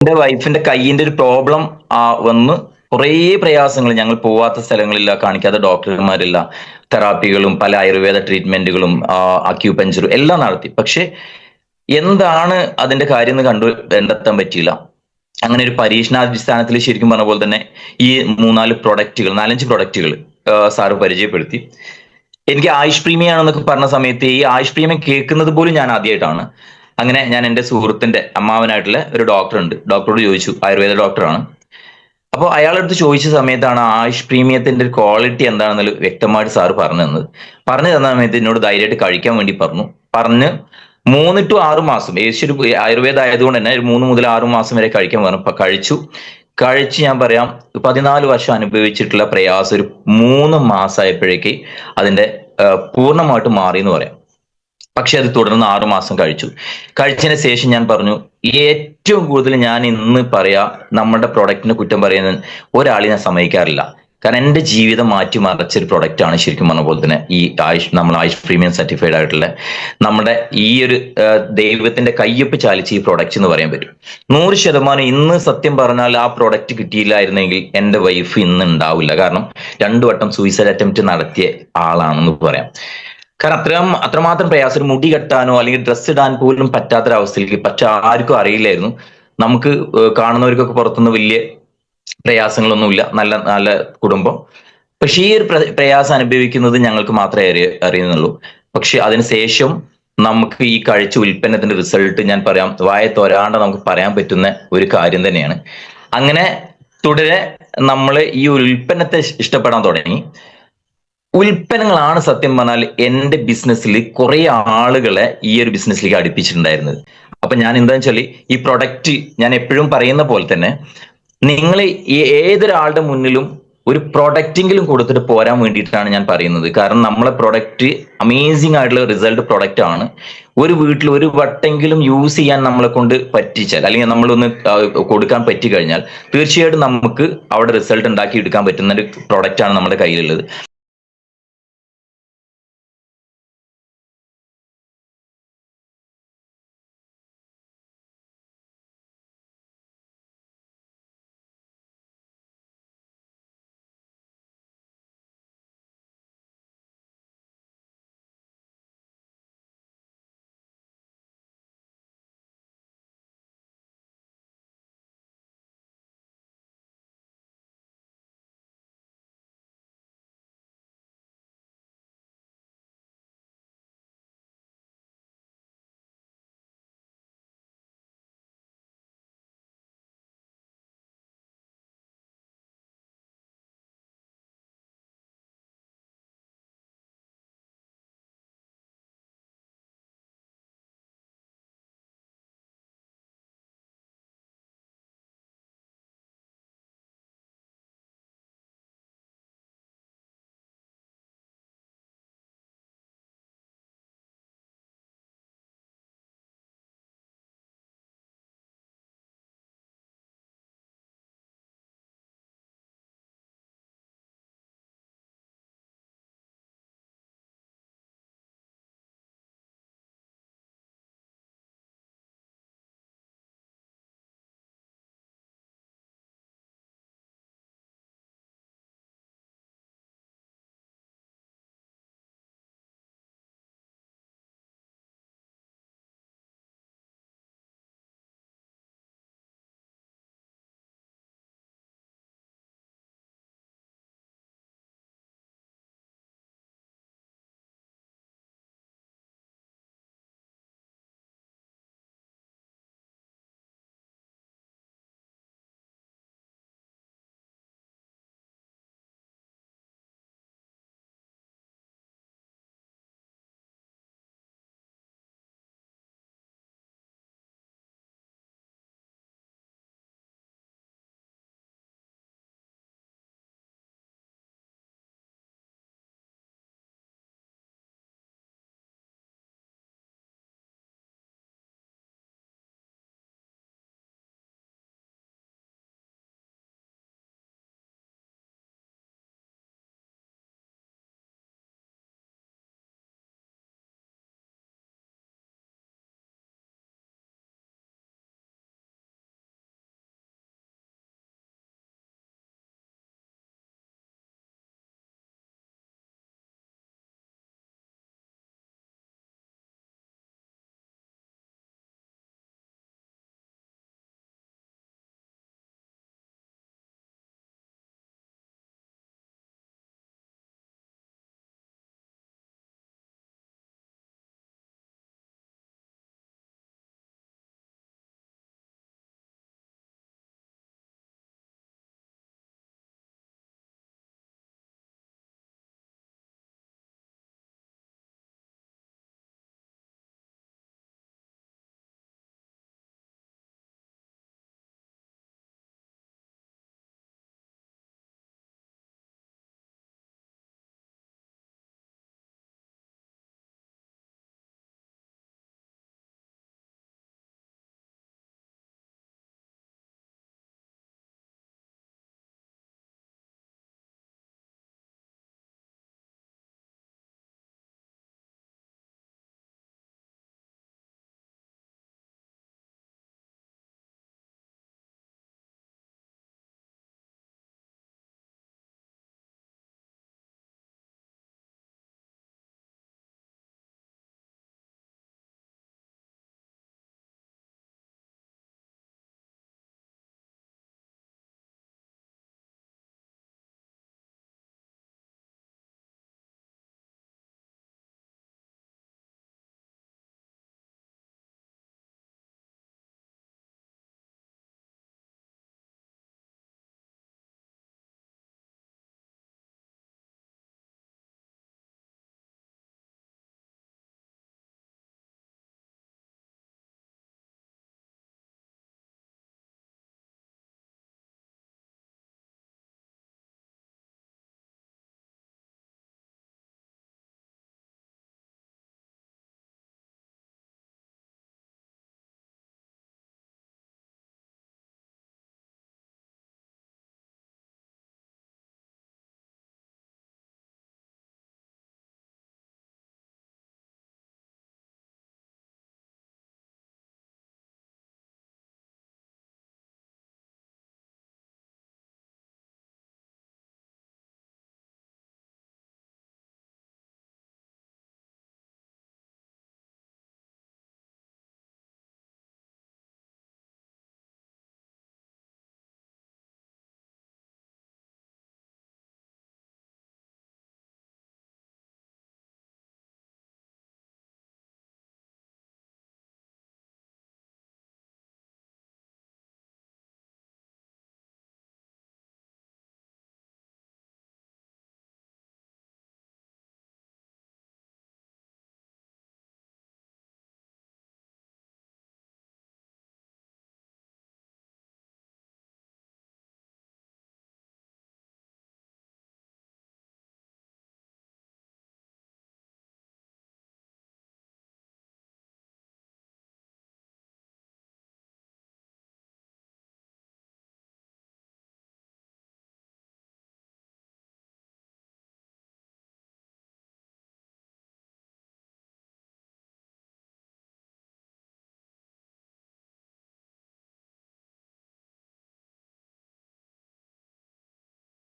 എന്റെ വൈഫിന്റെ കയ്യിന്റെ ഒരു പ്രോബ്ലം വന്ന് കുറേ പ്രയാസങ്ങൾ, ഞങ്ങൾ പോവാത്ത സ്ഥലങ്ങളില്ല, കാണിക്കാത്ത ഡോക്ടർമാരില്ല, തെറാപ്പികളും പല ആയുർവേദ ട്രീറ്റ്മെന്റുകളും അക്യൂപഞ്ചറും എല്ലാം നടത്തി. പക്ഷെ എന്താണ് അതിന്റെ കാര്യം എന്ന് കണ്ടെത്താൻ പറ്റിയില്ല. അങ്ങനെ ഒരു പരീക്ഷണാടിസ്ഥാനത്തിൽ ശരിക്കും പറഞ്ഞ പോലെ തന്നെ ഈ നാലഞ്ച് പ്രൊഡക്റ്റുകൾ സാറ് പരിചയപ്പെടുത്തി. എനിക്ക് ആയുഷ് പ്രീമിയം ആണെന്നൊക്കെ പറഞ്ഞ സമയത്ത് ഈ ആയുഷ് പ്രീമിയം കേൾക്കുന്നത് പോലും ഞാൻ ആദ്യമായിട്ടാണ്. അങ്ങനെ ഞാൻ എൻ്റെ സുഹൃത്തിന്റെ അമ്മാവനായിട്ടുള്ള ഒരു ഡോക്ടർ ഉണ്ട്, ഡോക്ടറോട് ചോദിച്ചു, ആയുർവേദ ഡോക്ടറാണ്. അപ്പോൾ അയാളടുത്ത് ചോദിച്ച സമയത്താണ് ആയുഷ് പ്രീമിയത്തിന്റെ ഒരു ക്വാളിറ്റി എന്താണെന്ന് വ്യക്തമായിട്ട് സാറ് പറഞ്ഞു തന്നത്. പറഞ്ഞു തന്ന സമയത്ത് എന്നോട് ധൈര്യമായിട്ട് കഴിക്കാൻ വേണ്ടി പറഞ്ഞ് 3 to 6 മാസം, ഏഷ്യൊരു ആയുർവേദ ആയതുകൊണ്ട് തന്നെ ഒരു 3 മുതൽ 6 മാസം വരെ കഴിക്കാൻ പറഞ്ഞു. അപ്പൊ കഴിച്ച് ഞാൻ പറയാം 14 വർഷം അനുഭവിച്ചിട്ടുള്ള പ്രയാസം ഒരു 3 മാസമായപ്പോഴേക്ക് അതിന്റെ പൂർണ്ണമായിട്ട് മാറി എന്ന് പറയാം. പക്ഷെ അത് തുടർന്ന് 6 മാസം കഴിച്ചതിന് ശേഷം ഞാൻ പറഞ്ഞു, ഏറ്റവും കൂടുതൽ ഞാൻ ഇന്ന് പറയാ നമ്മുടെ പ്രൊഡക്റ്റിനെ കുറ്റം പറയുന്ന ഒരാളെ ഞാൻ സമ്മതിക്കാറില്ല. കാരണം എന്റെ ജീവിതം മാറ്റിമറിച്ച ഒരു പ്രൊഡക്റ്റ് ആണ് ശരിക്കും പറഞ്ഞ പോലെ തന്നെ ഈ നമ്മൾ ആയുഷ് പ്രീമിയം സർട്ടിഫൈഡ് ആയിട്ടുള്ള നമ്മുടെ ഈ ഒരു ദൈവത്തിന്റെ കയ്യൊപ്പ് ചാലിച്ച് ഈ പ്രൊഡക്റ്റ് എന്ന് പറയാൻ പറ്റും. 100% ഇന്ന് സത്യം പറഞ്ഞാൽ ആ പ്രൊഡക്റ്റ് കിട്ടിയില്ലായിരുന്നെങ്കിൽ എന്റെ വൈഫ് ഇന്ന് ഉണ്ടാവില്ല. കാരണം 2 വട്ടം സൂയിസൈഡ് അറ്റംപ്റ്റ് നടത്തിയ ആളാണെന്ന് പറയാം. കാരണം അത്രമാത്രം പ്രയാസം, മുടി കെട്ടാനോ അല്ലെങ്കിൽ ഡ്രസ്സ് ഇടാൻ പോലും പറ്റാത്തൊരവസ്ഥയിലേക്ക് ആർക്കും അറിയില്ലായിരുന്നു. നമുക്ക് കാണുന്നവർക്കൊക്കെ പുറത്തുനിന്ന് വലിയ പ്രയാസങ്ങളൊന്നുമില്ല, നല്ല നല്ല കുടുംബം. പക്ഷെ ഈ ഒരു പ്രയാസം അനുഭവിക്കുന്നത് ഞങ്ങൾക്ക് മാത്രമേ അറിയുന്നുള്ളൂ. പക്ഷെ അതിനുശേഷം നമുക്ക് ഈ കഴിച്ച ഉൽപ്പന്നത്തിന്റെ റിസൾട്ട് ഞാൻ പറയാം, വായ തോരാണ്ട് നമുക്ക് പറയാൻ പറ്റുന്ന ഒരു കാര്യം തന്നെയാണ്. അങ്ങനെ തുടരെ നമ്മൾ ഈ ഒരു ഉൽപ്പന്നത്തെ ഇഷ്ടപ്പെടാൻ തുടങ്ങി. ഉൽപ്പന്നങ്ങളാണ് സത്യം പറഞ്ഞാൽ എന്റെ ബിസിനസ്സിൽ കുറെ ആളുകളെ ഈ ഒരു ബിസിനസ്സിലേക്ക് അടുപ്പിച്ചിട്ടുണ്ടായിരുന്നത്. അപ്പൊ ഞാൻ എന്താണെന്ന് വെച്ചാൽ ഈ പ്രൊഡക്റ്റ് ഞാൻ എപ്പോഴും പറയുന്ന പോലെ തന്നെ നിങ്ങൾ ഏതൊരാളുടെ മുന്നിലും ഒരു പ്രൊഡക്റ്റെങ്കിലും കൊടുത്തിട്ട് പോരാൻ വേണ്ടിയിട്ടാണ് ഞാൻ പറയുന്നത്. കാരണം നമ്മളെ പ്രൊഡക്റ്റ് അമേസിംഗ് ആയിട്ടുള്ള റിസൾട്ട് പ്രൊഡക്റ്റ് ആണ്. ഒരു വീട്ടിൽ ഒരു വട്ടെങ്കിലും യൂസ് ചെയ്യാൻ നമ്മളെ കൊണ്ട് പറ്റിച്ചാൽ, അല്ലെങ്കിൽ നമ്മളൊന്ന് കൊടുക്കാൻ പറ്റി കഴിഞ്ഞാൽ തീർച്ചയായിട്ടും നമുക്ക് അവിടെ റിസൾട്ട് ഉണ്ടാക്കി എടുക്കാൻ പറ്റുന്ന ഒരു പ്രൊഡക്റ്റ് ആണ് നമ്മുടെ കയ്യിലുള്ളത്.